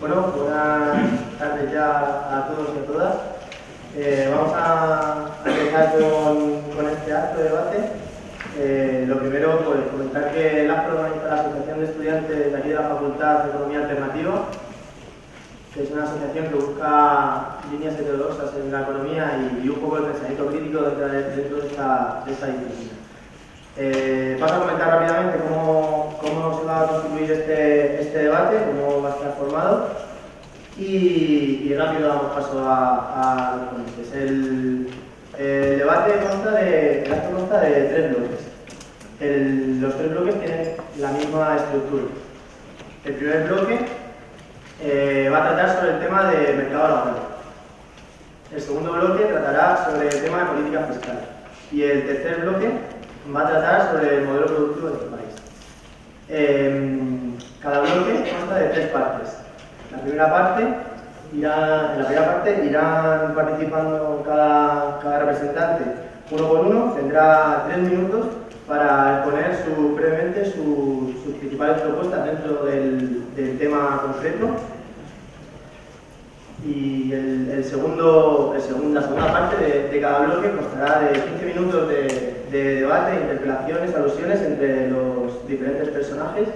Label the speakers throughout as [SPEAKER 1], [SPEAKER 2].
[SPEAKER 1] Bueno, buenas tardes ya a todos y a todas. Vamos a empezar con este acto de debate. Lo primero, pues comentar que la Asociación de Estudiantes de aquí de la Facultad de Economía Alternativa, que es una asociación que busca líneas heterodoxas en la economía y un poco el pensamiento crítico dentro de esta disciplina. Paso a comentar rápidamente cómo se va a constituir este debate, cómo va a estar formado y rápido damos paso a los ponentes. El debate consta de tres bloques. Los tres bloques tienen la misma estructura. El primer bloque va a tratar sobre el tema de mercado laboral. El segundo bloque tratará sobre el tema de política fiscal. Y el tercer bloque va a tratar sobre el modelo productivo de nuestro país. Cada bloque consta de tres partes. En la primera parte irán participando cada representante uno por uno. Tendrá 3 minutos para exponer brevemente sus principales propuestas dentro del tema concreto. Y la segunda parte de cada bloque constará de 15 minutos de debate, interpelaciones, alusiones entre los diferentes personajes.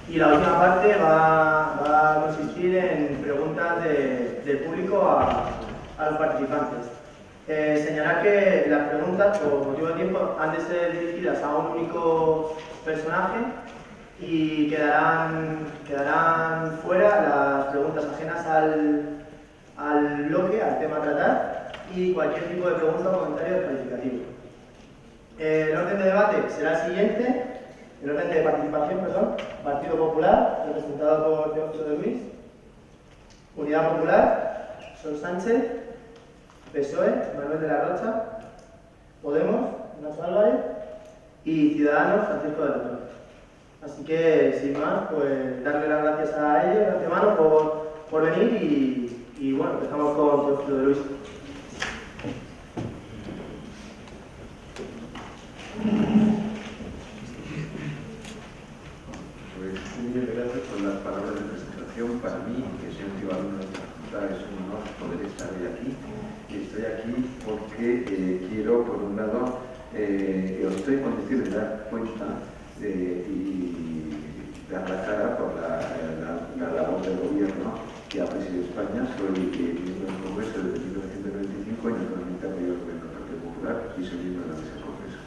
[SPEAKER 1] Y la última parte va a consistir en preguntas del público a los participantes. Señalar que las preguntas, por motivo de tiempo, han de ser dirigidas a un único personaje y quedarán fuera las preguntas ajenas al bloque, al tema a tratar, y cualquier tipo de pregunta o comentario descalificativo. El orden de debate será el siguiente. El orden de participación, Partido Popular, representado por Teófilo de Luis. Unidad Popular, Sol Sánchez. PSOE, Manuel de la Rocha. Podemos, Nacho Álvarez. Y Ciudadanos, Francisco de la Torre. Así que, sin más, pues darle las gracias a ellos de antemano por venir y bueno, empezamos con Teófilo de Luis.
[SPEAKER 2] Muchas gracias por las palabras de presentación. Para mí, que soy antiguo alumno de la facultad, es un honor poder estar hoy aquí. Y estoy aquí porque quiero, por un lado, estoy en condiciones de dar cuenta y dar la cara por la labor del gobierno que ha presidido España. Soy miembro del Congreso desde 1995 y naturalmente apoyo al gobierno del Partido Popular y soy miembro de la mesa del Congreso.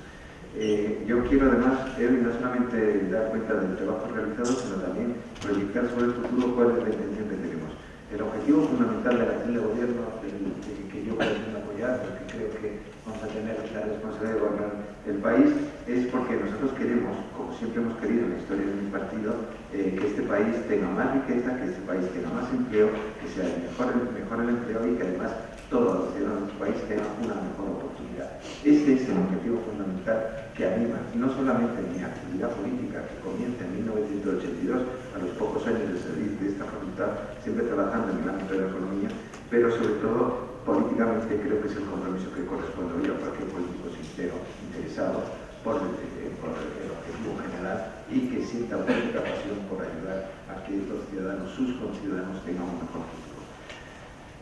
[SPEAKER 2] Yo quiero además no solamente dar cuenta del trabajo realizado, sino también proyectar sobre el futuro cuál es la intención que tenemos. El objetivo fundamental de la acción de gobierno que yo pretendo apoyar, porque creo que vamos a tener la responsabilidad de gobernar el país, es porque nosotros queremos, como siempre hemos querido en la historia de mi partido, que este país tenga más riqueza, que este país tenga más empleo, que sea mejor el empleo y que además todos los ciudadanos del país tengan una mejor oportunidad. Ese es el objetivo fundamental que anima no solamente mi actividad política, que comienza en 1982, a los pocos años de salir de esta facultad, siempre trabajando en el ámbito de la economía, pero sobre todo políticamente creo que es el compromiso que corresponde hoy a cualquier político sincero, interesado por el objetivo general y que sienta auténtica pasión por ayudar a que los ciudadanos, sus conciudadanos, tengan un mejor futuro.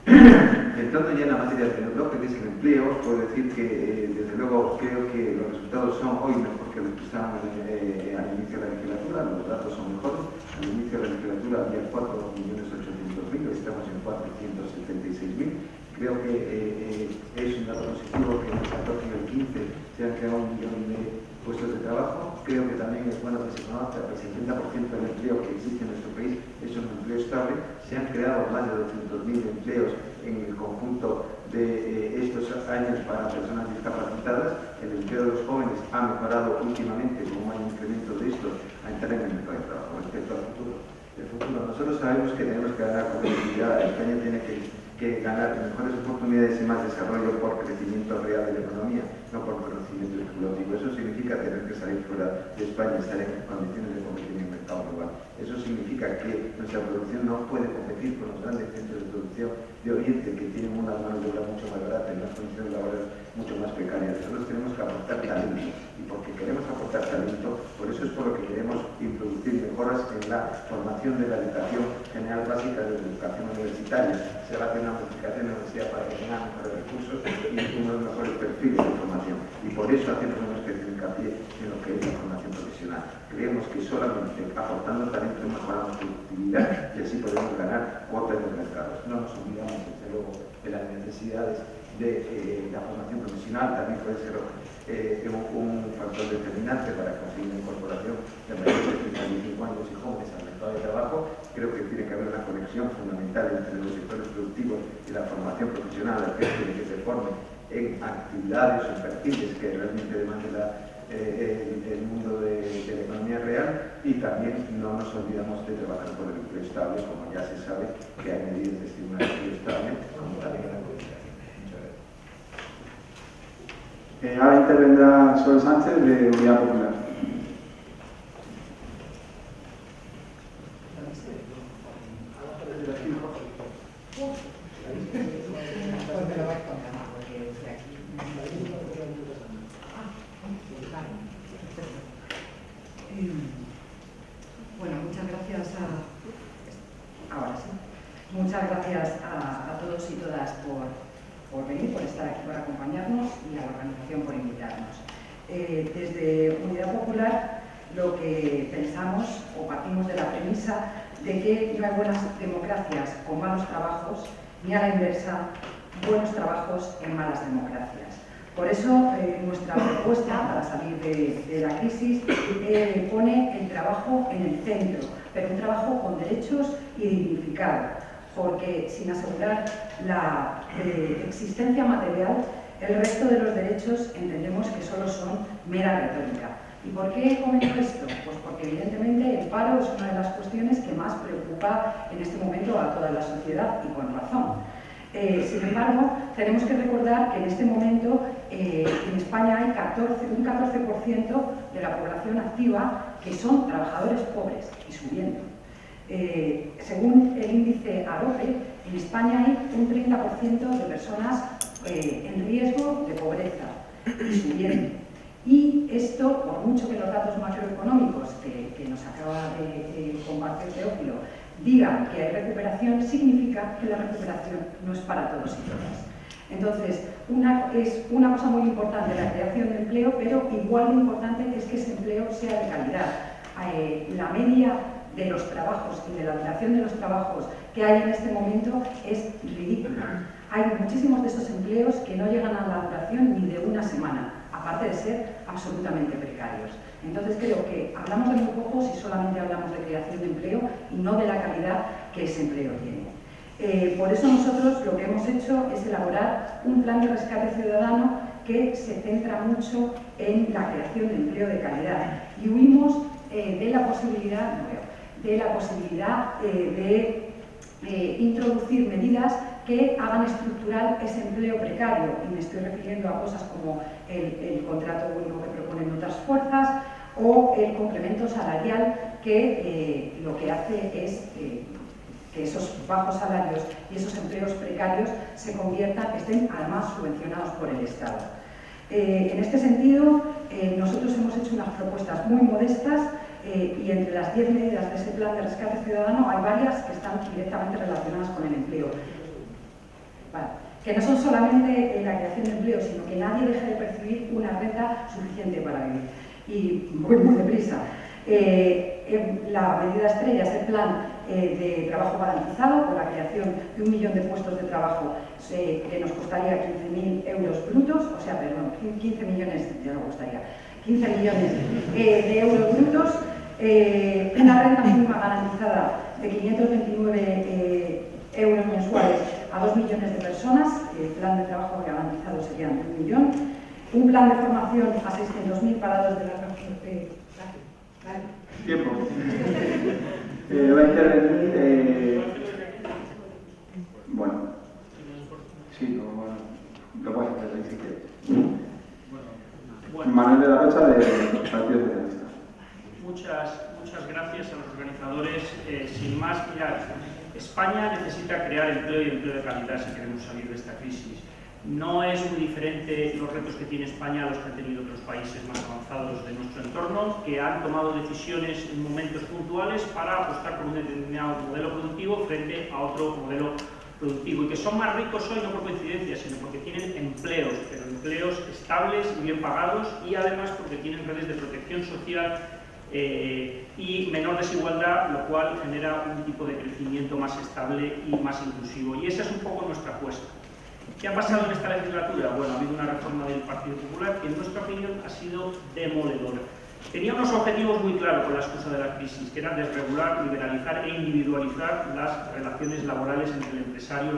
[SPEAKER 2] Entrando ya en la materia del primer bloque, que es el empleo, puedo decir que desde luego creo que los resultados son hoy mejor que los que estaban al inicio de la legislatura, los datos son mejores. Al inicio de la legislatura había 4.800.000, estamos en 476.000. Creo que es un dato positivo que en el 14 y el 15 se han creado 1 millón de puestos de trabajo. Creo que también es bueno que se conozca que el 70% del empleo que existe en nuestro país es un empleo estable. Se han creado más de 200.000 empleos en el conjunto de estos años para personas discapacitadas. El empleo de los jóvenes ha mejorado últimamente, como hay un incremento de estos, a entrar en el mercado de trabajo. Respecto al futuro, nosotros sabemos que tenemos que ganar competitividad. España tiene que ganar mejores oportunidades y más desarrollo por crecimiento real de la economía, no por conocimiento especulativo. Eso significa tener que salir fuera de España, estar en condiciones de competir en el mercado global. Eso significa que nuestra producción no puede competir con los grandes centros de producción de Oriente, que tienen una mano de obra mucho más barata y unas condiciones laborales mucho más precarias. Nosotros tenemos que aportar talento, y porque queremos aportar talento, por eso es por lo que queremos introducir mejoras en la formación de la educación general básica de la educación universitaria. Se va a hacer una modificación en la universidad para que tenga mejores recursos y unos mejores perfiles de formación. Y por eso hacemos una especie de hincapié en lo que es la formación profesional. Creemos que solamente aportando talento mejoramos productividad y así podemos ganar cuotas de mercado. No nos olvidamos, desde luego, de las necesidades de la formación profesional. También puede ser un factor determinante para conseguir la incorporación de mayores de 35 años y jóvenes al mercado de trabajo. Creo que tiene que haber una conexión fundamental entre los sectores productivos y la formación profesional, la gente que se forme en actividades o perfiles que realmente demande el mundo de la economía real, y también no nos olvidamos de trabajar por el empleo estable, como ya se sabe que hay medidas de estimular el empleo estable, como también la comunicación.
[SPEAKER 3] Ahora intervendrá Sol Sánchez de Unidad Popular.
[SPEAKER 4] Bueno, muchas gracias muchas gracias a todos y todas por venir, por estar aquí, por acompañarnos, y a la organización por invitarnos. Desde Unidad Popular lo que pensamos, o partimos de la premisa de que no hay buenas democracias con malos trabajos, ni a la inversa, buenos trabajos en malas democracias. Por eso nuestra propuesta para salir de la crisis pone el trabajo en el centro, pero un trabajo con derechos y dignificado, porque sin asegurar la existencia material, el resto de los derechos entendemos que solo son mera retórica. ¿Y por qué comento esto? Pues porque evidentemente el paro es una de las cuestiones que más preocupa en este momento a toda la sociedad, y con razón. Sin embargo, tenemos que recordar que en este momento en España hay un 14% de la población activa que son trabajadores pobres, y subiendo. Según el índice AROPE, en España hay un 30% de personas en riesgo de pobreza, y subiendo. Y esto, por mucho que los datos macroeconómicos que nos acaba de compartir Teófilo digan que hay recuperación, significa que la recuperación no es para todos y todas. Entonces, es una cosa muy importante la creación de empleo, pero igual de importante es que ese empleo sea de calidad. La media de los trabajos y de la duración de los trabajos que hay en este momento es ridícula. Hay muchísimos de esos empleos que no llegan a la duración ni de una semana, aparte de ser absolutamente precarios. Entonces creo que hablamos de muy poco si solamente hablamos de creación de empleo y no de la calidad que ese empleo tiene. Por eso nosotros lo que hemos hecho es elaborar un plan de rescate ciudadano que se centra mucho en la creación de empleo de calidad, y huimos de la posibilidad de introducir medidas que hagan estructural ese empleo precario, y me estoy refiriendo a cosas como el contrato único que proponen otras fuerzas o el complemento salarial, que lo que hace es que esos bajos salarios y esos empleos precarios estén además subvencionados por el Estado. En este sentido, nosotros hemos hecho unas propuestas muy modestas, y entre las 10 medidas de ese plan de rescate ciudadano hay varias que están directamente relacionadas con el empleo. Vale. Que no son solamente la creación de empleo, sino que nadie deje de percibir una renta suficiente para vivir. Y voy muy deprisa. La medida estrella es el plan de trabajo garantizado, con la creación de 1 millón de puestos de trabajo que nos costaría 15.000 euros brutos, o sea, perdón, 15 millones, ya no costaría, 15 millones de euros brutos, una renta mínima garantizada de 529 euros mensuales a 2 millones de personas, el plan de trabajo garantizado serían 1 millón, un plan de formación a 600.000 parados de la
[SPEAKER 3] Tiempo. Va a intervenir. Bueno. Sí, lo puedes hacer si quieres. Bueno. Manuel de la Rocha, del Partido Socialista.
[SPEAKER 5] Muchas gracias a los organizadores. Sin más, mirad, España necesita crear empleo y empleo de calidad si queremos salir de esta crisis. No es muy diferente los retos que tiene España a los que han tenido otros países más avanzados de nuestro entorno, que han tomado decisiones en momentos puntuales para apostar por un determinado modelo productivo frente a otro modelo productivo, y que son más ricos hoy no por coincidencia, sino porque tienen empleos, pero empleos estables y bien pagados, y además porque tienen redes de protección social y menor desigualdad, lo cual genera un tipo de crecimiento más estable y más inclusivo. Y esa es un poco nuestra apuesta. ¿Qué ha pasado en esta legislatura? Bueno, ha habido una reforma del Partido Popular que, en nuestra opinión, ha sido demoledora. Tenía unos objetivos muy claros con la excusa de la crisis, que eran desregular, liberalizar e individualizar las relaciones laborales entre el empresario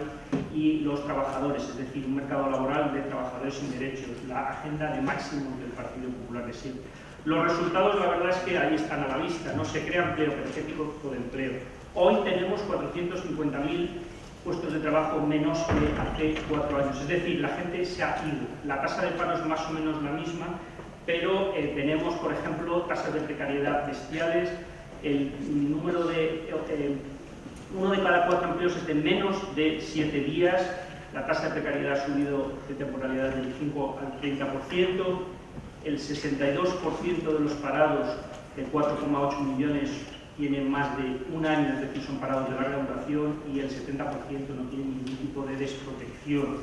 [SPEAKER 5] y los trabajadores, es decir, un mercado laboral de trabajadores sin derechos, la agenda de máximos del Partido Popular de siempre. Los resultados, la verdad es que ahí están a la vista, no se crea empleo, pero qué tipo de empleo. Hoy tenemos 450.000 puestos de trabajo menos que hace 4 años, es decir, la gente se ha ido. La tasa de paro es más o menos la misma, pero tenemos, por ejemplo, tasas de precariedad bestiales, el número de... uno de cada 4 empleos es de menos de 7 días, la tasa de precariedad ha subido de temporalidad del 5 al 30%, el 62% de los parados, de 4,8 millones, tienen más de un año, es decir, son parados de larga duración, y el 70% no tiene ningún tipo de desprotección.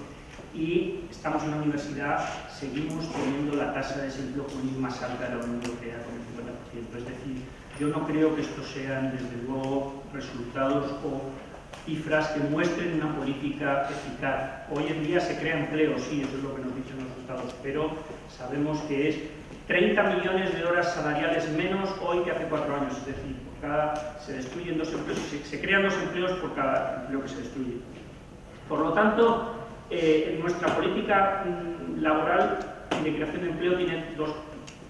[SPEAKER 5] Y estamos en la universidad, seguimos teniendo la tasa de desempleo juvenil más alta de la Unión Europea, con el 50%. Es decir, yo no creo que estos sean, desde luego, resultados o cifras que muestren una política eficaz. Hoy en día se crea empleo, sí, eso es lo que nos dicen los resultados, pero sabemos que es 30 millones de horas salariales menos hoy que hace 4 años, es decir, se destruyen 2 empleos, se crean 2 empleos por cada empleo que se destruye. Por lo tanto, nuestra política laboral y de creación de empleo tiene 2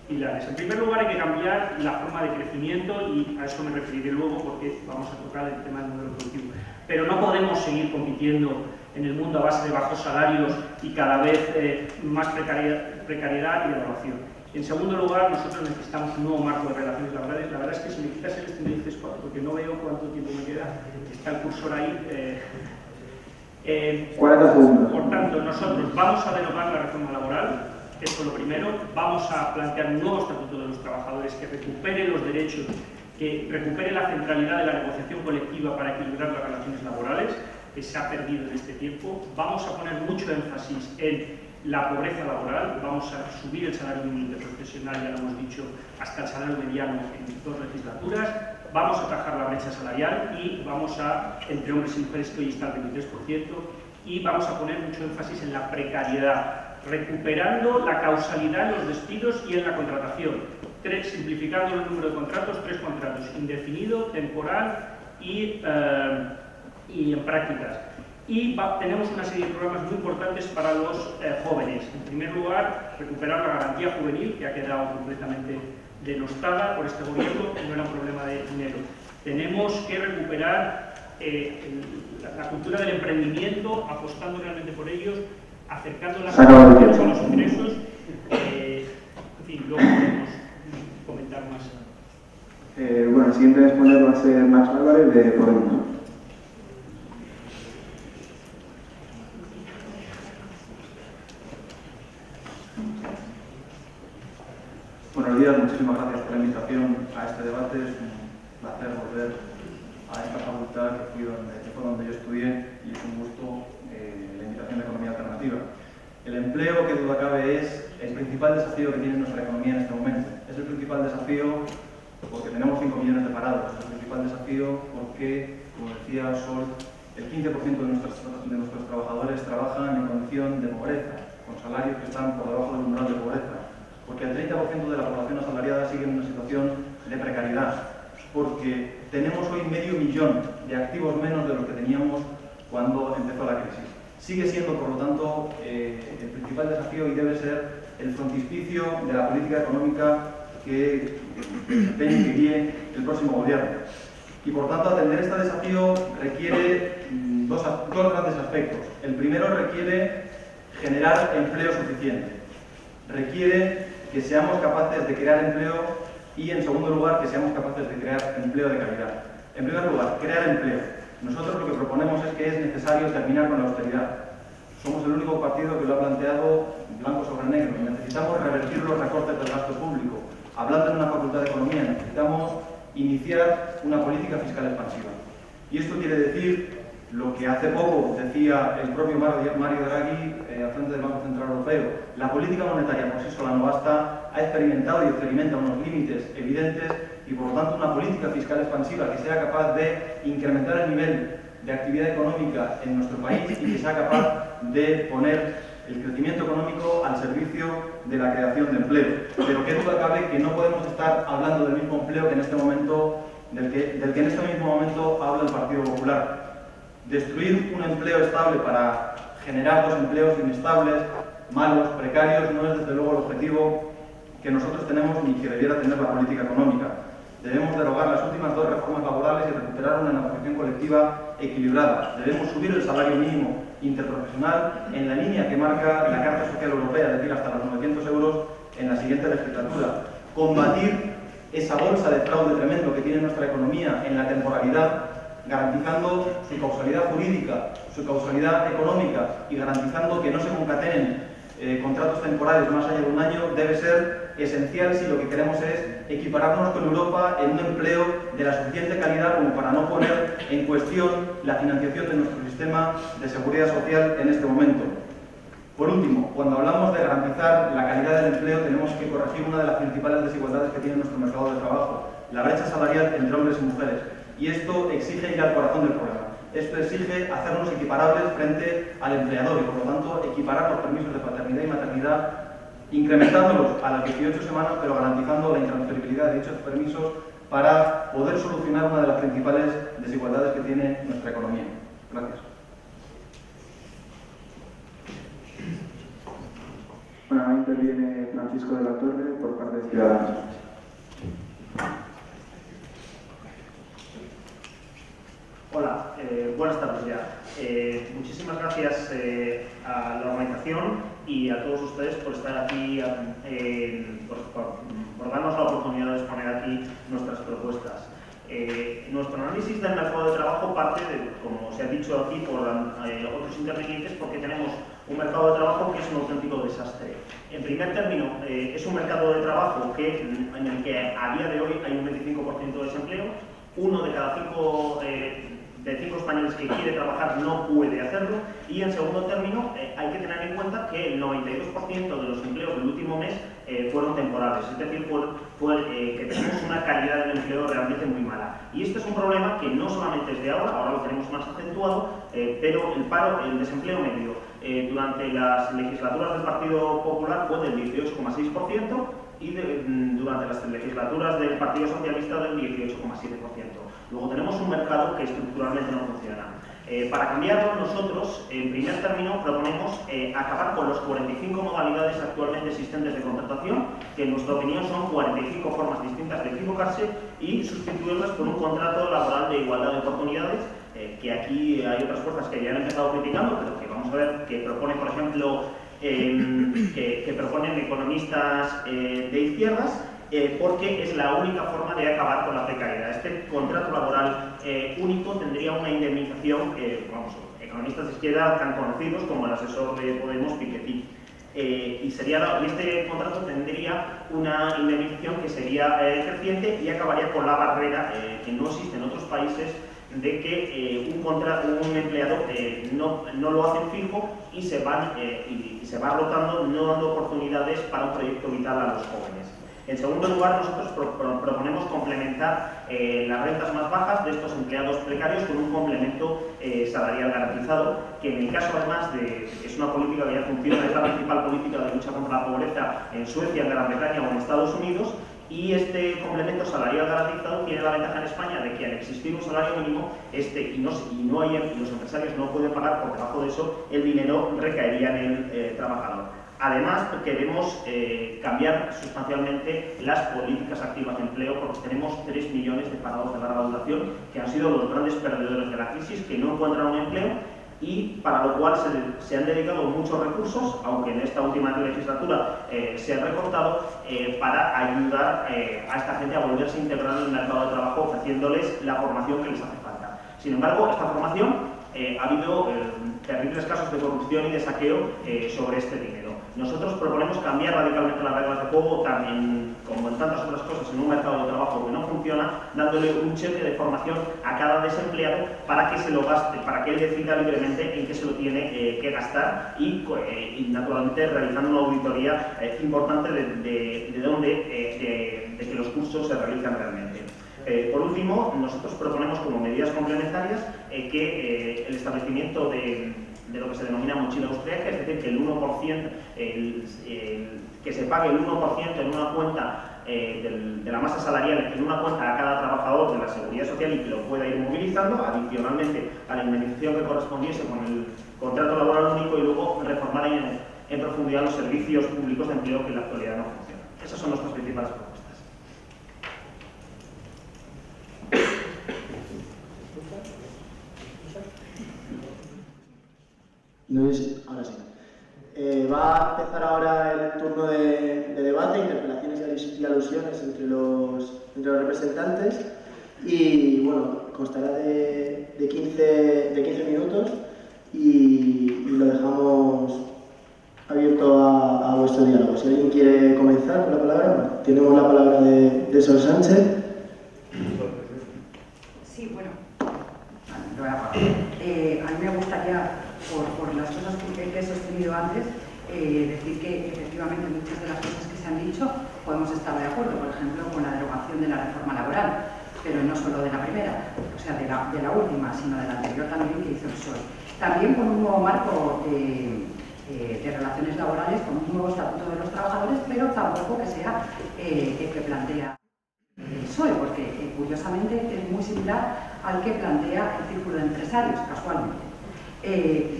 [SPEAKER 5] pilares. En primer lugar, hay que cambiar la forma de crecimiento, y a eso me referiré luego porque vamos a tocar el tema del modelo productivo. Pero no podemos seguir compitiendo en el mundo a base de bajos salarios y cada vez más precariedad y devaluación. En segundo lugar, nosotros necesitamos un nuevo marco de relaciones laborales. La verdad es que si me quitas el me dices 4, porque no veo cuánto tiempo me queda, está el cursor ahí.
[SPEAKER 3] 40 segundos.
[SPEAKER 5] Por tanto, nosotros vamos a derogar la reforma laboral, eso es lo primero. Vamos a plantear un nuevo estatuto de los trabajadores que recupere los derechos, que recupere la centralidad de la negociación colectiva para equilibrar las relaciones laborales, que se ha perdido en este tiempo. Vamos a poner mucho énfasis en la pobreza laboral, vamos a subir el salario mínimo interprofesional, ya lo hemos dicho, hasta el salario mediano en 2 legislaturas, vamos a atajar la brecha salarial y vamos a, entre hombres y mujeres, que hoy está al 23%, y vamos a poner mucho énfasis en la precariedad, recuperando la causalidad en los despidos y en la contratación, simplificando el número de contratos, 3 contratos, indefinido, temporal y en prácticas. Y tenemos una serie de programas muy importantes para los jóvenes. En primer lugar, recuperar la garantía juvenil, que ha quedado completamente denostada por este gobierno, no era un problema de dinero. Tenemos que recuperar la cultura del emprendimiento, apostando realmente por ellos, acercando las personas a los ingresos. En fin, luego podemos comentar más.
[SPEAKER 3] Bueno, el siguiente exponente va a ser Max Álvarez, de Podemos.
[SPEAKER 6] Buenos días, muchísimas gracias por la invitación a este debate. Es un placer volver a esta facultad que fue donde yo estudié, y es un gusto la invitación de Economía Alternativa. El empleo, que duda cabe, es el principal desafío que tiene nuestra economía en este momento. Es el principal desafío porque tenemos 5 millones de parados. Es el principal desafío porque, como decía Sol, el 15% de nuestros trabajadores trabajan en condición de pobreza, con salarios que están por debajo del umbral de pobreza. Porque el 30% de la población asalariada sigue en una situación de precariedad, porque tenemos hoy 500.000 de activos menos de lo que teníamos cuando empezó la crisis. Sigue siendo, por lo tanto, el principal desafío, y debe ser el frontispicio de la política económica que guíe el próximo gobierno. Y, por tanto, atender este desafío requiere dos grandes aspectos. El primero requiere generar empleo suficiente. Requiere que seamos capaces de crear empleo y, en segundo lugar, que seamos capaces de crear empleo de calidad. En primer lugar, crear empleo. Nosotros lo que proponemos es que es necesario terminar con la austeridad. somos el único partido que lo ha planteado blanco sobre negro. Necesitamos revertir los recortes del gasto público. Hablando en una facultad de economía, necesitamos iniciar una política fiscal expansiva. Y esto quiere decir lo que hace poco decía el propio Mario Draghi al frente del Banco Central Europeo. La política monetaria por sí sola no basta, ha experimentado y experimenta unos límites evidentes y por lo tanto una política fiscal expansiva que sea capaz de incrementar el nivel de actividad económica en nuestro país y que sea capaz de poner el crecimiento económico al servicio de la creación de empleo. Pero qué duda cabe que no podemos estar hablando del mismo empleo que en este momento, del que en este mismo momento habla el Partido Popular. Destruir un empleo estable para generar dos empleos inestables, malos, precarios, no es desde luego el objetivo que nosotros tenemos ni que debiera tener la política económica. Debemos derogar las últimas dos reformas laborales y recuperar una negociación colectiva equilibrada. Debemos subir el salario mínimo interprofesional en la línea que marca la Carta Social Europea, es decir, hasta los 900 euros en la siguiente legislatura. Combatir esa bolsa de fraude tremendo que tiene nuestra economía en la temporalidad, garantizando su causalidad jurídica, su causalidad económica y garantizando que no se concatenen contratos temporales más allá de un año, debe ser esencial si lo que queremos es equipararnos con Europa en un empleo de la suficiente calidad como para no poner en cuestión la financiación de nuestro sistema de seguridad social en este momento. Por último, cuando hablamos de garantizar la calidad del empleo, tenemos que corregir una de las principales desigualdades que tiene nuestro mercado de trabajo, la brecha salarial entre hombres y mujeres. Y esto exige ir al corazón del problema. Esto exige hacernos equiparables frente al empleador y, por lo tanto, equiparar los permisos de paternidad y maternidad, incrementándolos a las 18 semanas, pero garantizando la intransferibilidad de dichos permisos para poder solucionar una de las principales desigualdades que tiene nuestra economía. Gracias.
[SPEAKER 3] Bueno, ahora interviene Francisco de la Torre por parte de Ciudadanos.
[SPEAKER 5] Hola, buenas tardes ya. Muchísimas gracias a la organización y a todos ustedes por estar aquí, por darnos la oportunidad de exponer aquí nuestras propuestas. Nuestro análisis del mercado de trabajo parte, como se ha dicho aquí por otros intervinientes, porque tenemos un mercado de trabajo que es un auténtico desastre. En primer término, es un mercado de trabajo en el que a día de hoy hay un 25% de desempleo. Uno de cada cinco españoles que quiere trabajar no puede hacerlo, y en segundo término hay que tener en cuenta que el 92% de los empleos del último mes fueron temporales, es decir, que tenemos una calidad del empleo realmente muy mala. Y este es un problema que no solamente es de ahora lo tenemos más acentuado, pero el desempleo medio durante las legislaturas del Partido Popular fue del 18,6% y durante las legislaturas del Partido Socialista del 18,7%. Luego tenemos un mercado que estructuralmente no funciona. Para cambiarlo, nosotros, en primer término, proponemos acabar con las 45 modalidades actualmente existentes de contratación, que en nuestra opinión son 45 formas distintas de equivocarse, y sustituirlas por un contrato laboral de igualdad de oportunidades, que aquí hay otras fuerzas que ya han empezado criticando, pero que vamos a ver que propone, por ejemplo, que proponen economistas de izquierdas, porque es la única forma de acabar con la precariedad. Este contrato laboral único tendría una indemnización, economistas de izquierda tan conocidos como el asesor de Podemos, Piketty. Y este contrato tendría una indemnización que sería creciente y acabaría con la barrera que no existe en otros países de que un empleado no lo hacen fijo y se va rotando, no dando oportunidades para un proyecto vital a los jóvenes. En segundo lugar, nosotros proponemos complementar las rentas más bajas de estos empleados precarios con un complemento salarial garantizado, que en el caso además de que es una política que ya funciona, es la principal política de lucha contra la pobreza en Suecia, en Gran Bretaña o en Estados Unidos, y este complemento salarial garantizado tiene la ventaja en España de que al existir un salario mínimo y los empresarios no pueden pagar por debajo de eso, el dinero recaería en el trabajador. Además, queremos cambiar sustancialmente las políticas activas de empleo, porque tenemos 3 millones de parados de larga duración que han sido los grandes perdedores de la crisis, que no encuentran un empleo y para lo cual se han dedicado muchos recursos, aunque en esta última legislatura se han recortado, para ayudar a esta gente a volverse a integrar en el mercado de trabajo, ofreciéndoles la formación que les hace falta. Sin embargo, esta formación
[SPEAKER 7] ha habido terribles casos de corrupción y de saqueo sobre este dinero. Nosotros proponemos cambiar radicalmente las reglas de juego, también, como en tantas otras cosas, en un mercado de trabajo que no funciona, dándole un cheque de formación a cada desempleado para que se lo gaste, para que él decida libremente en qué se lo tiene que gastar y naturalmente realizando una auditoría importante de que los cursos se realizan realmente. Por último, nosotros proponemos como medidas complementarias que el establecimiento de lo que se denomina mochila austríaca, es decir, que el 1%, que se pague el 1% en una cuenta de la masa salarial, en una cuenta a cada trabajador de la Seguridad Social y que lo pueda ir movilizando, adicionalmente a la indemnización que correspondiese con el contrato laboral único, y luego reformar en profundidad los servicios públicos de empleo que en la actualidad no funcionan. Esas son nuestras principales propuestas.
[SPEAKER 1] Ahora sí. Va a empezar ahora el turno de debate, interpelaciones y alusiones entre los representantes, y bueno, constará de 15 minutos y lo dejamos abierto a vuestro diálogo. Si alguien quiere comenzar con la palabra, tenemos la palabra de Sol Sánchez.
[SPEAKER 4] Sí, bueno, a mí me gustaría, por las cosas que he sostenido antes, decir que efectivamente muchas de las cosas que se han dicho podemos estar de acuerdo, por ejemplo, con la derogación de la reforma laboral, pero no solo de la primera, o sea, de la última, sino de la anterior también que hizo el PSOE. También con un nuevo marco de relaciones laborales, con un nuevo estatuto de los trabajadores, pero tampoco que sea el que plantea el PSOE, porque curiosamente es muy similar al que plantea el Círculo de Empresarios, casualmente.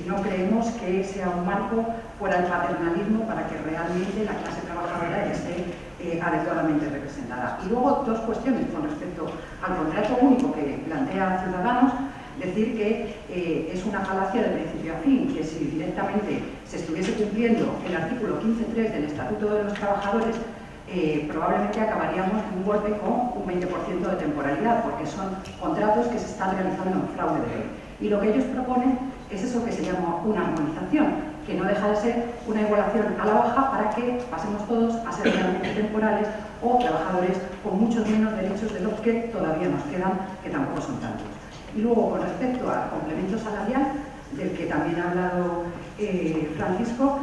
[SPEAKER 4] No creemos que sea un marco fuera del paternalismo para que realmente la clase trabajadora esté adecuadamente representada. Y luego dos cuestiones con respecto al contrato único que plantea Ciudadanos. Decir que es una falacia de principio a fin, que si directamente se estuviese cumpliendo el artículo 15.3 del Estatuto de los Trabajadores, probablemente acabaríamos de un golpe con un 20% de temporalidad, porque son contratos que se están realizando en fraude de ley. Y lo que ellos proponen es eso que se llama una armonización, que no deja de ser una igualación a la baja para que pasemos todos a ser realmente temporales o trabajadores con muchos menos derechos de los que todavía nos quedan, que tampoco son tantos. Y luego, con respecto al complemento salarial, del que también ha hablado Francisco,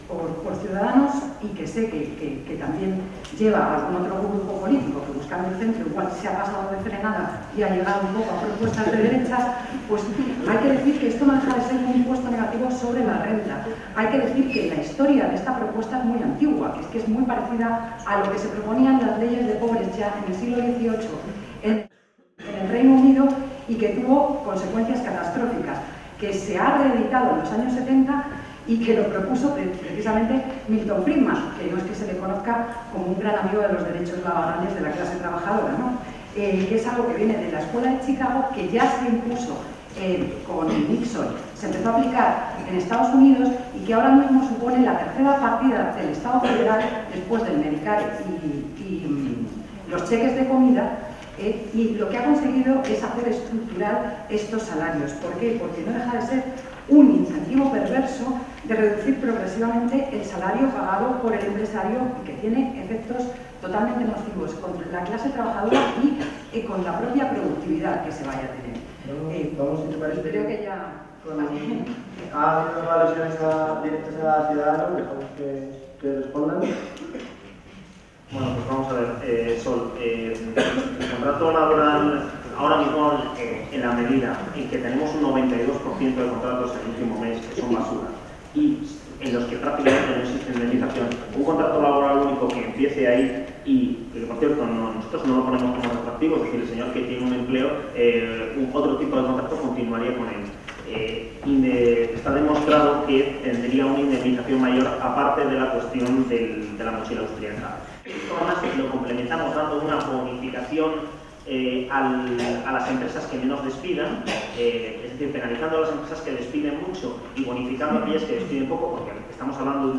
[SPEAKER 4] por Ciudadanos, y que sé que también lleva algún otro grupo político que buscando el centro igual se ha pasado de frenada y ha llegado un poco a propuestas de derechas, pues hay que decir que esto no deja de ser un impuesto negativo sobre la renta. Hay que decir que la historia de esta propuesta es muy antigua, que es muy parecida a lo que se proponían las leyes de pobres ya en el siglo XVIII en el Reino Unido, y que tuvo consecuencias catastróficas, que se ha reeditado en los años 70 y que lo propuso precisamente Milton Friedman, que no es que se le conozca como un gran amigo de los derechos laborales de la clase trabajadora, ¿no? Que es algo que viene de la Escuela de Chicago, que ya se impuso con Nixon, se empezó a aplicar en Estados Unidos y que ahora mismo supone la tercera partida del Estado federal después del Medicare y los cheques de comida. Y lo que ha conseguido es hacer estructural estos salarios. ¿Por qué? Porque no deja de ser un incentivo perverso de reducir progresivamente el salario pagado por el empresario, y que tiene efectos totalmente nocivos contra la clase trabajadora y con la propia productividad que se vaya a tener.
[SPEAKER 1] Vamos, si te parece.
[SPEAKER 4] Creo que ya...
[SPEAKER 1] Ha habido alusiones directas a Ciudadanos, dejamos que respondan.
[SPEAKER 7] Bueno, pues vamos a ver, Sol, el contrato laboral ahora mismo, en la medida en que tenemos un 92% de contratos en el último mes que son basura y en los que prácticamente no existe indemnización, un contrato laboral único que empiece ahí y que, por cierto, nosotros no lo ponemos como retroactivo, es decir, el señor que tiene un empleo, otro tipo de contrato continuaría con él. Está demostrado que tendría una indemnización mayor, aparte de la cuestión de la mochila austríaca. Esto además lo complementamos dando una bonificación a las empresas que menos despidan, es decir, penalizando a las empresas que despiden mucho y bonificando a aquellas que despiden poco, porque estamos hablando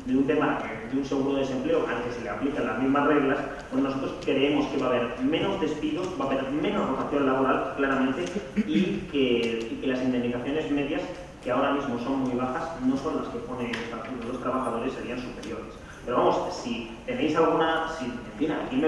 [SPEAKER 7] de un tema de un seguro de desempleo al que se le aplican las mismas reglas, pues nosotros creemos que va a haber menos despidos, va a haber menos rotación laboral, claramente, y que las indemnizaciones medias, que ahora mismo son muy bajas, no son las que ponen el estatuto de los trabajadores, serían superiores. Pero vamos, si tenéis alguna, en fin, aquí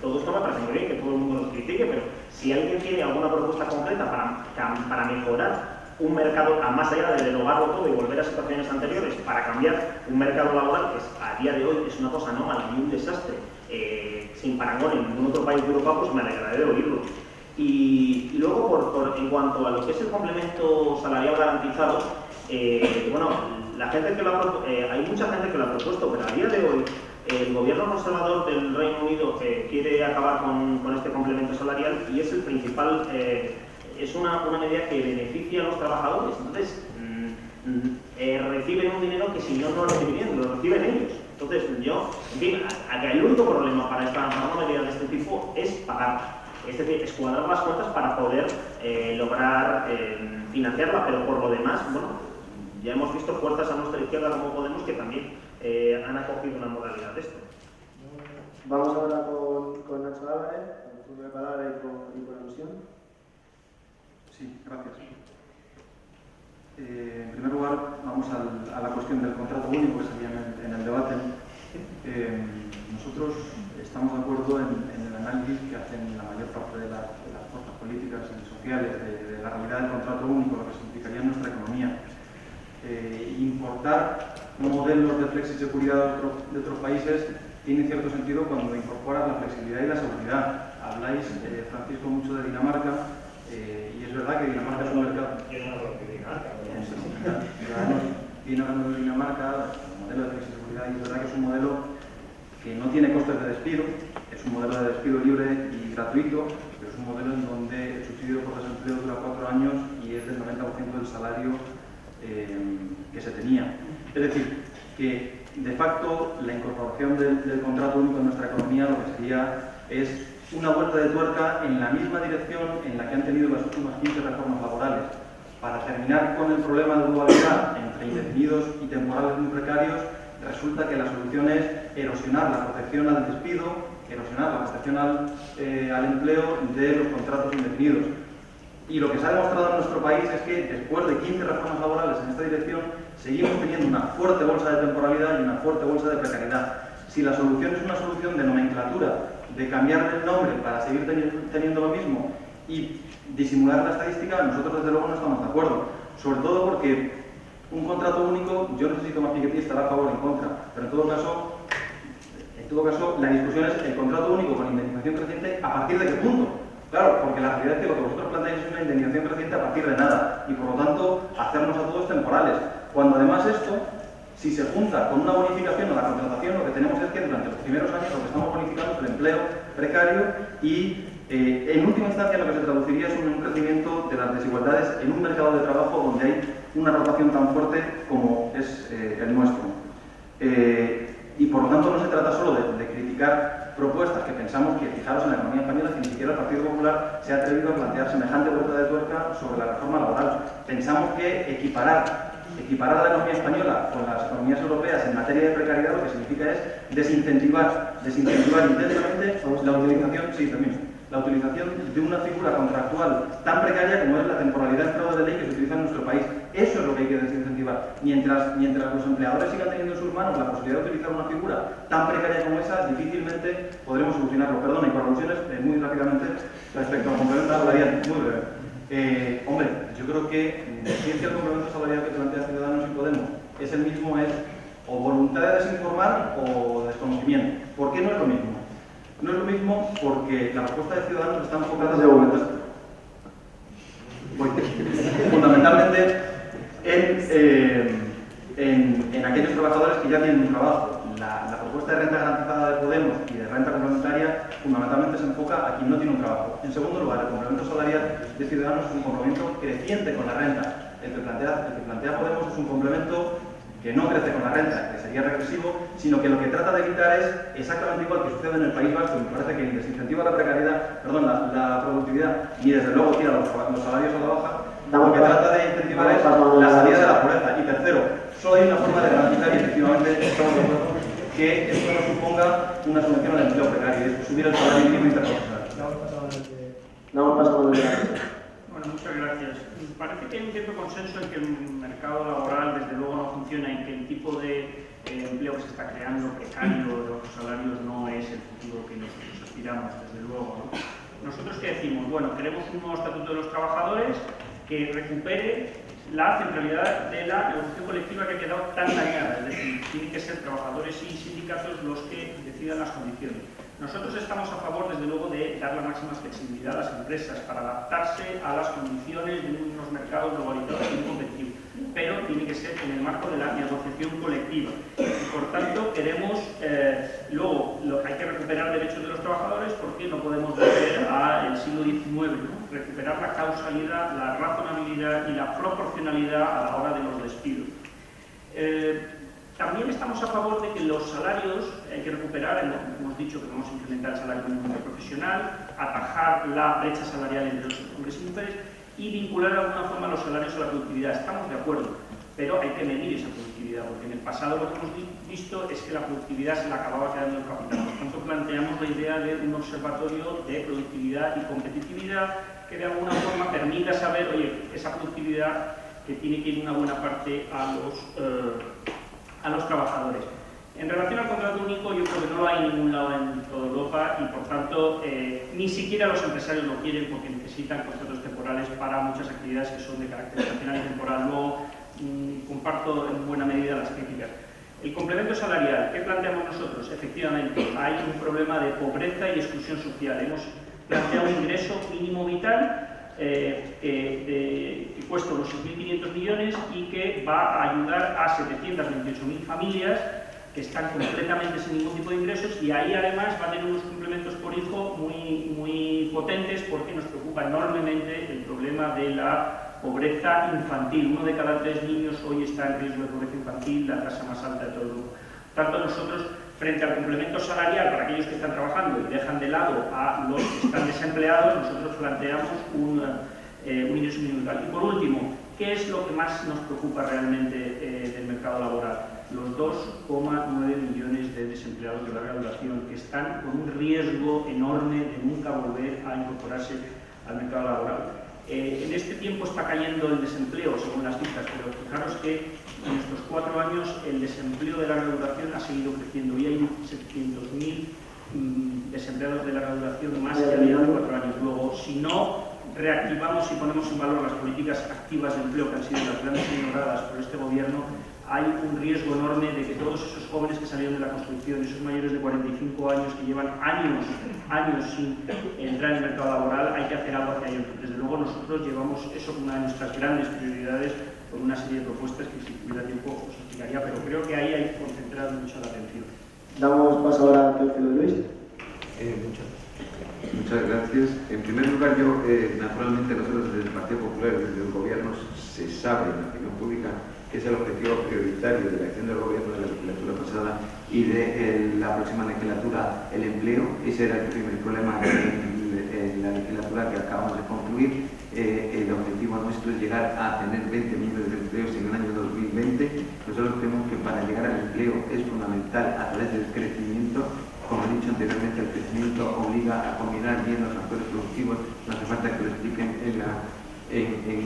[SPEAKER 7] todo esto me parece muy bien, que todo el mundo nos critique, pero si alguien tiene alguna propuesta concreta para mejorar un mercado, más allá de derogarlo todo y volver a situaciones anteriores, para cambiar un mercado laboral que a día de hoy es una cosa anómala y un desastre, sin parangón en ningún otro país de Europa, pues me alegraré de oírlo. Y luego, en cuanto a lo que es el complemento salarial garantizado, bueno, la gente que hay mucha gente que lo ha propuesto, pero a día de hoy el gobierno conservador del Reino Unido quiere acabar con este complemento salarial y es el principal, es una medida que beneficia a los trabajadores. Entonces, reciben un dinero que si no lo recibirían, lo reciben ellos. Entonces, en fin, el único problema para una medida de este tipo es pagar. Es decir, escuadrar las cuentas para poder lograr financiarla, pero por lo demás, bueno, ya hemos visto fuerzas a nuestra izquierda como Podemos que también han acogido una modalidad de esto.
[SPEAKER 1] Vamos ahora con Nacho Álvarez, con el turno de palabra y por alusión.
[SPEAKER 6] Sí, gracias. En primer lugar, vamos a la cuestión del contrato único que salía en el debate. Nosotros estamos de acuerdo en el análisis que hacen la mayor parte de las fuerzas políticas y sociales de la realidad del contrato único, lo que significaría en nuestra economía. Importar modelos de flexiseguridad de otros países tiene cierto sentido cuando incorporan la flexibilidad y la seguridad. Habláis, Francisco, mucho de Dinamarca, y es verdad que Dinamarca es un mercado.
[SPEAKER 7] Yo no hablo de Dinamarca.
[SPEAKER 6] Viene hablando de Dinamarca, el modelo de flexiseguridad, y es verdad que es un modelo que no tiene costes de despido, es un modelo de despido libre y gratuito, pero es un modelo en donde el subsidio por desempleo dura 4 años y es del 90% del salario que se tenía. Es decir, que de facto la incorporación del contrato único en nuestra economía lo que sería es una vuelta de tuerca en la misma dirección en la que han tenido las últimas 15 reformas laborales, para terminar con el problema de dualidad entre indefinidos y temporales muy precarios. Resulta que la solución es erosionar la protección al despido, erosionar la protección al empleo de los contratos indefinidos. Y lo que se ha demostrado en nuestro país es que después de 15 reformas laborales en esta dirección, seguimos teniendo una fuerte bolsa de temporalidad y una fuerte bolsa de precariedad. Si la solución es una solución de nomenclatura, de cambiar el nombre para seguir teniendo lo mismo y disimular la estadística, nosotros desde luego no estamos de acuerdo. Sobre todo porque un contrato único, yo necesito más Piketty, estará a favor o en contra, pero en todo caso la discusión es el contrato único con indemnización creciente, ¿a partir de qué punto? Claro, porque la realidad es que lo que vosotros planteáis es una indemnización creciente a partir de nada y por lo tanto hacernos a todos temporales. Cuando además esto, si se junta con una bonificación a la contratación, lo que tenemos es que durante los primeros años lo que estamos bonificando es el empleo precario y en última instancia lo que se traduciría es un crecimiento de las desigualdades en un mercado de trabajo donde hay una rotación tan fuerte como es el nuestro. Y por lo tanto no se trata solo de criticar propuestas que pensamos que, fijaros en la economía española, que ni siquiera el Partido Popular se ha atrevido a plantear semejante vuelta de tuerca sobre la reforma laboral. Pensamos que equiparar a la economía española con las economías europeas en materia de precariedad lo que significa es desincentivar intensamente la utilización de una figura contractual tan precaria como es la temporalidad en fraude de ley que se utiliza en nuestro país. Eso es lo que hay que desincentivar. Mientras los empleadores sigan teniendo en sus manos la posibilidad de utilizar una figura tan precaria como esa, difícilmente podremos solucionarlo. Perdona, y por alusiones, muy rápidamente, respecto al complemento salarial, muy breve. Hombre, yo creo que si es que el complemento salarial que plantea Ciudadanos y Podemos es el mismo, es o voluntad de desinformar o desconocimiento. ¿Por qué no es lo mismo? No es lo mismo porque la propuesta de Ciudadanos está enfocada fundamentalmente en aquellos trabajadores que ya tienen un trabajo. La propuesta de renta garantizada de Podemos y de renta complementaria fundamentalmente se enfoca a quien no tiene un trabajo. En segundo lugar, el complemento salarial de Ciudadanos es un complemento creciente con la renta. El que plantea Podemos es un complemento que no crece con la renta, que sería regresivo, sino que lo que trata de evitar es exactamente igual que sucede en el País Vasco, y me parece que ni desincentiva la productividad, ni desde luego tira los salarios a la baja. Lo que trata de incentivar es la salida de la pobreza. Y tercero, solo hay una forma de garantizar, y efectivamente estamos de acuerdo, que esto no suponga una solución al empleo precario, es subir el salario mínimo interprofesional.
[SPEAKER 1] Damos paso a la
[SPEAKER 5] Bueno, muchas gracias. Parece que hay un cierto consenso en que el mercado laboral desde luego no funciona y que el tipo de empleo que se está creando, precario, de bajos salarios, no es el futuro que nosotros aspiramos, desde luego, ¿no? ¿Nosotros qué decimos? Bueno, queremos un nuevo estatuto de los trabajadores que recupere la centralidad de la negociación colectiva que ha quedado tan dañada, es decir, tienen que ser trabajadores y sindicatos los que decidan las condiciones. Nosotros estamos a favor, desde luego, de dar la máxima flexibilidad a las empresas para adaptarse a las condiciones de unos mercados globalizados y competitivos, pero tiene que ser en el marco de la negociación colectiva. Y, por tanto, queremos, hay que recuperar derechos de los trabajadores porque no podemos volver al siglo XIX, ¿no? Recuperar la causalidad, la razonabilidad y la proporcionalidad a la hora de los despidos. También estamos a favor de que los salarios hay que recuperar, hemos dicho que vamos a incrementar el salario mínimo profesional, atajar la brecha salarial entre los hombres y mujeres y vincular de alguna forma los salarios a la productividad. Estamos de acuerdo, pero hay que medir esa productividad, porque en el pasado lo que hemos visto es que la productividad se la acababa quedando el capital. Por tanto, planteamos la idea de un observatorio de productividad y competitividad que de alguna forma permita saber, oye, esa productividad que tiene que ir una buena parte a los trabajadores. En relación al contrato único, yo creo que no lo hay en ningún lado en toda Europa y, por tanto, ni siquiera los empresarios lo quieren porque necesitan contratos temporales para muchas actividades que son de carácter estacional y temporal. Luego, comparto en buena medida las críticas. El complemento salarial, ¿qué planteamos nosotros? Efectivamente, hay un problema de pobreza y exclusión social. Hemos planteado un ingreso mínimo vital que cuesta unos 6.500 millones y que va a ayudar a 728.000 familias que están completamente sin ningún tipo de ingresos, y ahí además va a tener unos complementos por hijo muy potentes porque nos preocupa enormemente el problema de la pobreza infantil. 1 de cada 3 niños hoy está en riesgo de pobreza infantil, la tasa más alta de todo el mundo. Por tanto, nosotros, frente al complemento salarial para aquellos que están trabajando y dejan de lado a los que están desempleados, nosotros planteamos un ingreso mínimo vital. Y por último, ¿qué es lo que más nos preocupa realmente del mercado laboral? Los 2,9 millones de desempleados de larga duración que están con un riesgo enorme de nunca volver a incorporarse al mercado laboral. En este tiempo está cayendo el desempleo, según las cifras, pero fijaros que en estos 4 años el desempleo de larga duración ha seguido creciendo y hay 700.000 desempleados de larga duración más que había hace 4 años. Luego, si no reactivamos y ponemos en valor las políticas activas de empleo que han sido las grandes ignoradas por este gobierno, hay un riesgo enorme de que todos esos jóvenes que salieron de la construcción, esos mayores de 45 años que llevan años sin entrar en el mercado laboral, hay que hacer algo hacia ellos. Desde luego nosotros llevamos eso como una de nuestras grandes prioridades con una serie de propuestas que si tuviera tiempo os explicaría, pero creo que ahí hay que concentrar mucho la atención.
[SPEAKER 1] Damos paso ahora a Teófilo Luis.
[SPEAKER 2] Muchas gracias. En primer lugar, yo, naturalmente, nosotros desde el Partido Popular, desde el Gobierno, se sabe en la opinión pública que es el objetivo prioritario de la acción del Gobierno de la legislatura pasada y de la próxima legislatura, el empleo. Ese era el primer problema en la legislatura que acabamos de concluir. El objetivo nuestro es llegar a tener 20 millones de empleos en el año 2020. Nosotros creemos que para llegar al empleo es fundamental a través del crecimiento. Como he dicho anteriormente, el crecimiento obliga a combinar bien los factores productivos. No hace falta que lo expliquen en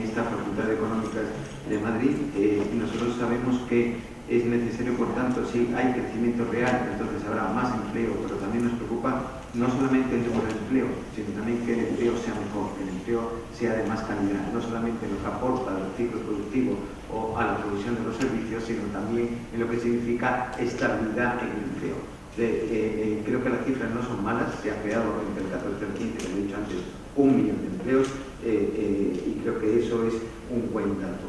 [SPEAKER 2] esta Facultad de Económicas de Madrid. Y nosotros sabemos que es necesario, por tanto, si hay crecimiento real, entonces habrá más empleo, pero también nos preocupa no solamente el número de empleo, sino también que el empleo sea mejor, que el empleo sea de más calidad, no solamente en lo que aporta a los ciclos productivos o a la provisión de los servicios, sino también en lo que significa estabilidad en el empleo. Creo que las cifras no son malas, se ha creado entre el 14 y el 15, como he dicho antes, 1 millón de empleos y creo que eso es un buen dato.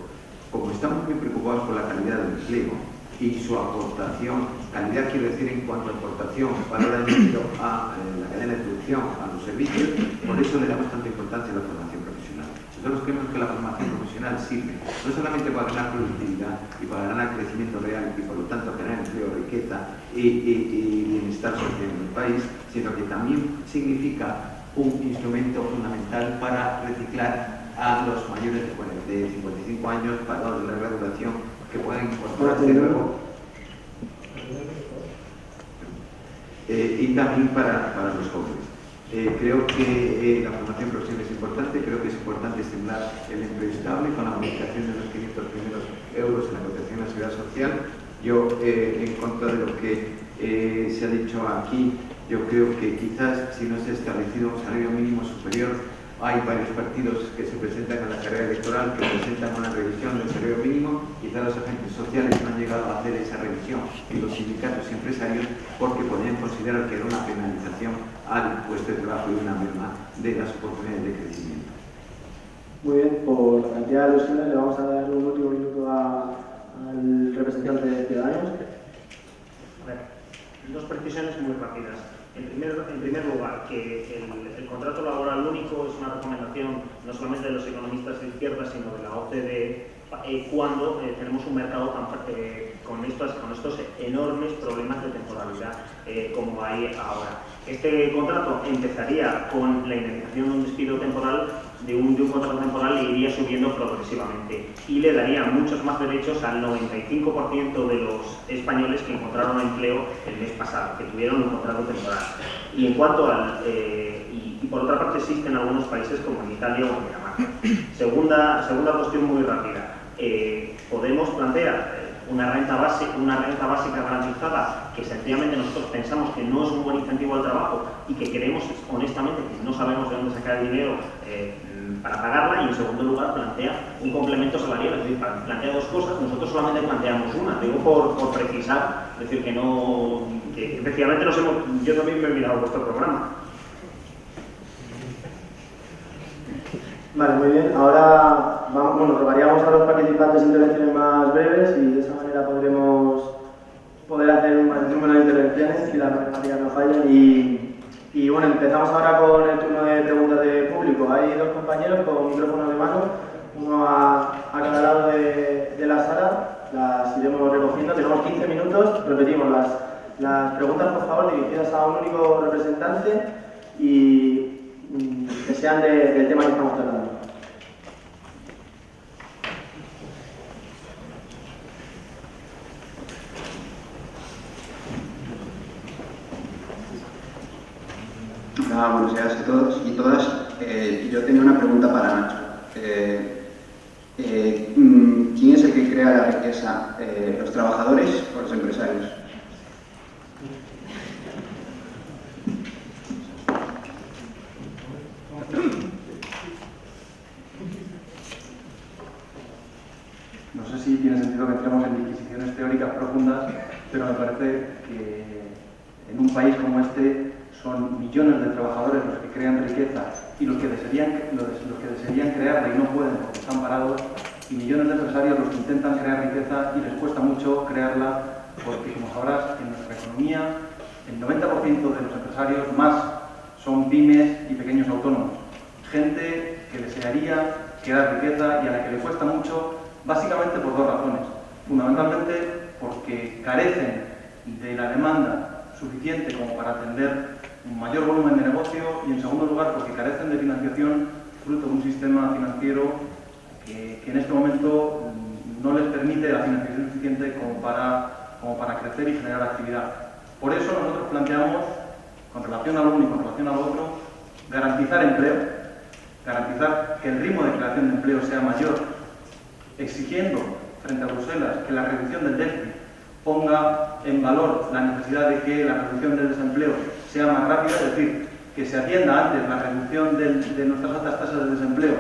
[SPEAKER 2] Como estamos muy preocupados por la calidad del empleo y su aportación, calidad quiero decir en cuanto a aportación, valor añadido a la cadena de producción, a los servicios, por eso le damos tanta importancia a la formación profesional. Nosotros creemos que la formación profesional sirve no solamente para ganar productividad y para ganar crecimiento real y por lo tanto generar empleo, riqueza y bienestar social en el país, sino que también significa un instrumento fundamental para reciclar a los mayores de 55 años parados de larga duración que puedan incorporarse luego. y también para los jóvenes. Creo que la formación profesional es importante, creo que es importante estimular el empleo estable con la bonificación de los 500 primeros euros en la protección a la seguridad social. Yo, en contra de lo que se ha dicho aquí, yo creo que quizás si no se ha establecido un salario mínimo superior, hay varios partidos que se presentan en la carrera electoral que presentan una revisión del salario mínimo, quizás los agentes sociales no han llegado a hacer esa revisión y los sindicatos y empresarios porque podrían considerar que era una penalización al puesto de trabajo y una merma de las oportunidades de crecimiento.
[SPEAKER 1] Muy bien, por la cantidad de alusiones le vamos a dar un último minuto al representante de Ciudadanos.
[SPEAKER 7] A ver, dos precisiones muy rápidas. En primer lugar, que el contrato laboral único es una recomendación no solamente de los economistas de izquierda, sino de la OCDE, cuando tenemos un mercado con estos enormes problemas de temporalidad como hay ahora. Este contrato empezaría con la indemnización de un despido temporal, de un contrato temporal, e iría subiendo progresivamente y le daría muchos más derechos al 95% de los españoles que encontraron empleo el mes pasado, que tuvieron un contrato temporal. Y en cuanto al... y por otra parte existen algunos países como en Italia o en Dinamarca. Segunda cuestión muy rápida. Podemos plantear una renta básica garantizada que sencillamente nosotros pensamos que no es un buen incentivo al trabajo y que creemos honestamente que no sabemos de dónde sacar el dinero para pagarla, y en segundo lugar plantea un complemento salarial, es decir, plantea dos cosas, nosotros solamente planteamos una, digo por precisar, es decir, que efectivamente yo también me he mirado vuestro programa.
[SPEAKER 1] Vale, muy bien. Ahora rogaríamos a los participantes intervenciones más breves y de esa manera podremos hacer un mayor número de intervenciones si las matemáticas no fallan. Y bueno, empezamos ahora con el turno de preguntas de público. Hay dos compañeros con micrófonos de mano, uno a cada lado de la sala. Las iremos recogiendo. Tenemos 15 minutos. Repetimos, las preguntas, por favor, dirigidas a un único representante y que sean del tema que estamos tratando.
[SPEAKER 8] Buenos días a todos y todas. Yo tenía una pregunta para Nacho. ¿Quién es el que crea la riqueza? ¿Los trabajadores o los empresarios?
[SPEAKER 6] No sé si tiene sentido que entremos en disquisiciones teóricas profundas, pero me parece que en un país como este son millones de trabajadores los que crean riqueza y los que desearían crearla y no pueden porque están parados, y millones de empresarios los que intentan crear riqueza y les cuesta mucho crearla porque, como sabrás, en nuestra economía el 90% de los empresarios más son pymes y pequeños autónomos. Gente que desearía crear riqueza y a la que le cuesta mucho, básicamente por dos razones. Fundamentalmente porque carecen de la demanda suficiente como para atender un mayor volumen de negocio, y en segundo lugar porque carecen de financiación fruto de un sistema financiero que en este momento no les permite la financiación suficiente como para crecer y generar actividad. Por eso nosotros planteamos, con relación al uno y con relación al otro, garantizar empleo, garantizar que el ritmo de creación de empleo sea mayor, exigiendo frente a Bruselas que la reducción del déficit ponga en valor la necesidad de que la reducción del desempleo sea más rápida, es decir, que se atienda antes la reducción de nuestras altas tasas de desempleo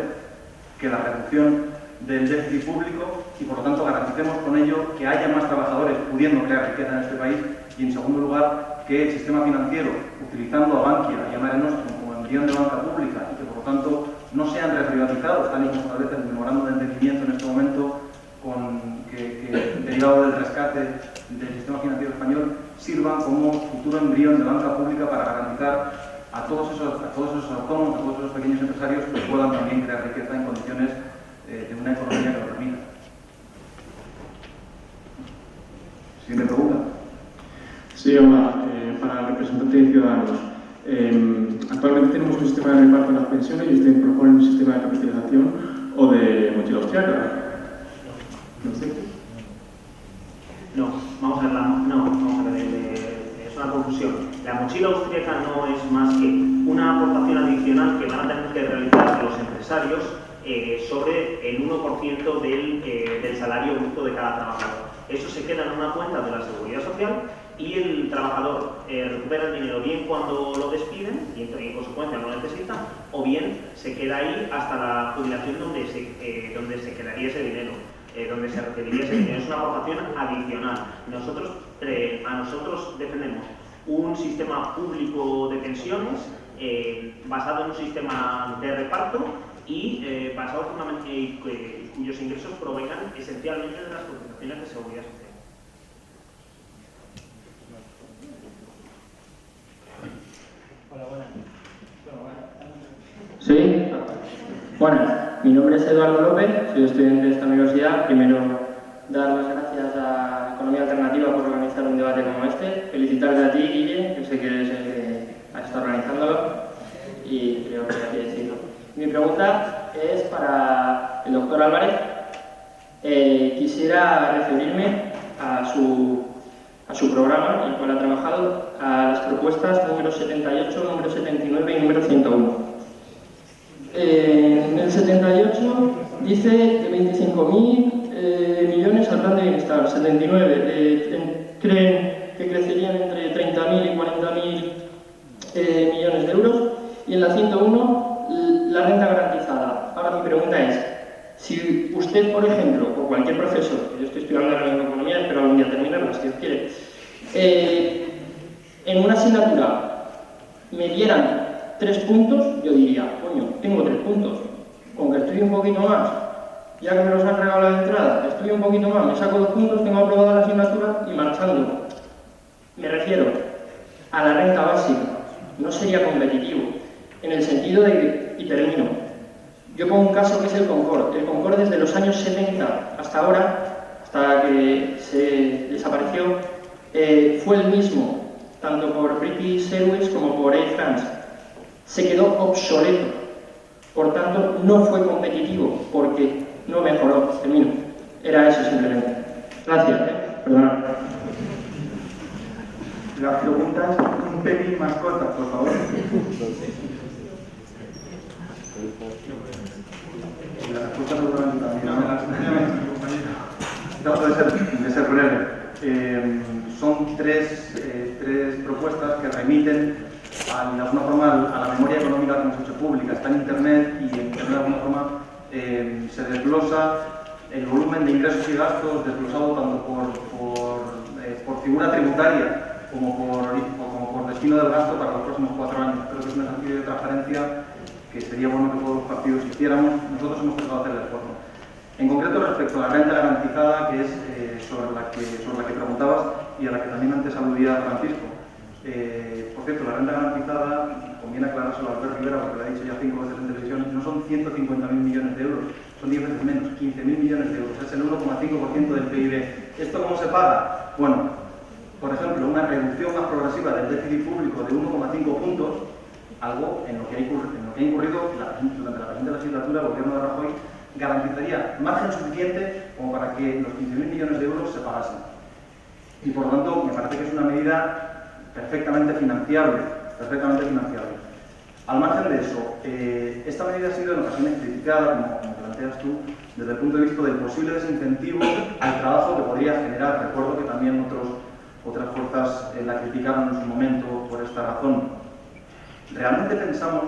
[SPEAKER 6] que la reducción del déficit público, y por lo tanto garanticemos con ello que haya más trabajadores pudiendo crear riqueza en este país, y en segundo lugar que el sistema financiero, utilizando a Bankia y a Mare Nostrum como embrión de banca pública, y que por lo tanto no sean reprivatizados, tal y como establece el memorándum de entendimiento en este momento, derivado del rescate del sistema financiero español, sirvan como futuro embrión de banca pública para garantizar a todos esos autónomos, a todos esos pequeños empresarios que puedan también crear riqueza en condiciones de una economía que lo permita. Siguiente pregunta.
[SPEAKER 9] Sí, hola, para el representante de Ciudadanos. Actualmente tenemos un sistema de reparto de las pensiones y usted propone un sistema de capitalización o de mochila austriaca. ¿No es cierto?
[SPEAKER 7] No, vamos a ver, es una confusión. La mochila austriaca empresarios sobre el 1% del salario bruto de cada trabajador. Eso se queda en una cuenta de la Seguridad Social y el trabajador recupera el dinero bien cuando lo despiden y en consecuencia no lo necesita, o bien se queda ahí hasta la jubilación donde se quedaría ese dinero, donde se recibiría ese dinero. Es una aportación adicional. Nosotros defendemos un sistema público de pensiones basado en un sistema de reparto y basado fundamentalmente cuyos ingresos provengan esencialmente de las cotizaciones de seguridad social.
[SPEAKER 5] Hola, buenas.
[SPEAKER 10] Sí. Bueno, mi nombre es Eduardo López, soy estudiante de esta universidad. Primero, dar las gracias a Economía Alternativa por organizar un debate como este. Felicitarte a ti, Guille, que sé que eres el que ha estado organizándolo y creo que hay que decirlo. Mi pregunta es para el doctor Álvarez. Quisiera referirme a su programa, en el cual ha trabajado, a las propuestas número 78, número 79 y número 101. En el 78 dice de 25.000 millones al plan de bienestar, 79 creen que crecerían entre 30.000 y 40.000 millones de euros, y en la 101 la renta garantizada. Ahora mi pregunta es, si usted, por ejemplo, o cualquier profesor, que yo estoy estudiando ahora mismo economía, espero algún día terminarla, si Dios quiere, en una asignatura me dieran 3 puntos, yo diría, coño, tengo 3 puntos, con que estudie un poquito más, ya que me los han regalado la entrada, estudio un poquito más, me saco 2 puntos, tengo aprobada la asignatura y marchando. Me refiero a la renta básica, no sería competitivo, en el sentido de que, y termino, yo pongo un caso que es el Concorde. El Concorde desde los años 70 hasta ahora, hasta que se desapareció, fue el mismo, tanto por British Airways como por Air France. Se quedó obsoleto, por tanto no fue competitivo, porque no mejoró. Termino. Era eso simplemente. Gracias, perdona.
[SPEAKER 3] Las preguntas un pelín más cortas, por favor. La respuesta seguramente también. Trato de ser breve. Son tres propuestas que remiten de alguna forma a la memoria económica que hemos hecho pública. Está en Internet y en Internet de alguna forma se desglosa el volumen de ingresos y gastos desglosado tanto por figura tributaria como por destino del gasto para los próximos 4 años. Creo que es un ejercicio de transparencia que sería bueno que todos los partidos hiciéramos. Nosotros hemos tratado de hacer el esfuerzo. En concreto, respecto a la renta garantizada, que es sobre la que preguntabas y a la que también antes aludía Francisco. Por cierto, la renta garantizada, conviene aclarárselo a Albert Rivera, porque lo ha dicho ya 5 veces en televisión, no son 150.000 millones de euros, son 10 veces menos, 15.000 millones de euros, es el 1,5% del PIB. ¿Esto cómo se paga? Bueno, por ejemplo, una reducción más progresiva del déficit público de 1,5 puntos, algo en lo que ha incurrido durante la presente legislatura el gobierno de Rajoy, garantizaría margen suficiente como para que los 15.000 millones de euros se pagasen. Y por lo tanto, me parece que es una medida perfectamente financiable. Al margen de eso, esta medida ha sido en ocasiones criticada, como planteas tú, desde el punto de vista del posible desincentivo al trabajo que podría generar. Recuerdo que también otras fuerzas la criticaron en su momento por esta razón. ¿Realmente pensamos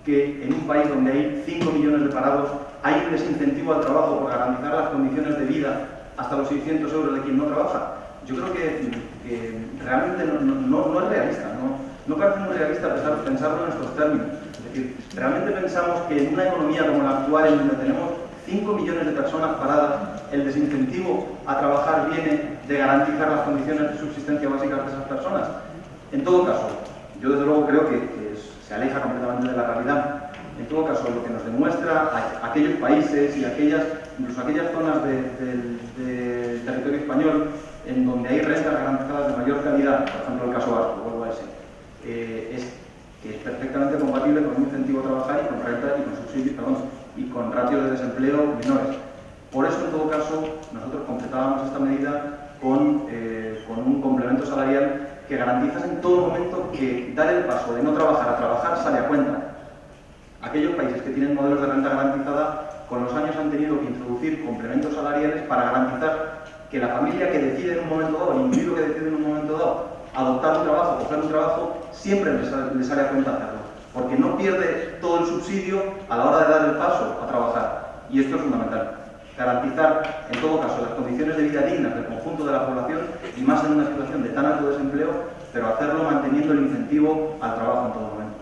[SPEAKER 3] que en un país donde hay 5 millones de parados hay un desincentivo al trabajo por garantizar las condiciones de vida hasta los 600 euros de quien no trabaja? Yo creo que realmente no es realista, no parece muy realista pensarlo en estos términos. Es decir, ¿realmente pensamos que en una economía como la actual, en donde tenemos 5 millones de personas paradas, el desincentivo a trabajar viene de garantizar las condiciones de subsistencia básicas de esas personas? En todo caso, yo desde luego creo que se aleja completamente de la realidad. En todo caso, lo que nos demuestra aquellos países y incluso aquellas zonas del territorio español en donde hay rentas garantizadas de mayor calidad, por ejemplo el caso vasco, vuelvo a ese, es que es perfectamente compatible con un incentivo a trabajar y con renta y con subsidios, y con ratios de desempleo menores. Por eso, en todo caso, nosotros completábamos esta medida con un complemento salarial que garantizase en todo momento que dar el paso de no trabajar a trabajar sale a cuenta. Aquellos países que tienen modelos de renta garantizada, con los años han tenido que introducir complementos salariales para garantizar que la familia que decide en un momento dado, el individuo que decide en un momento dado, adoptar un trabajo, coger un trabajo, siempre le sale a cuenta hacerlo, porque no pierde todo el subsidio a la hora de dar el paso a trabajar. Y esto es fundamental. Garantizar, en todo caso, las condiciones de vida dignas del conjunto de la población y más en una situación de tan alto desempleo, pero hacerlo manteniendo el incentivo al trabajo en todo momento.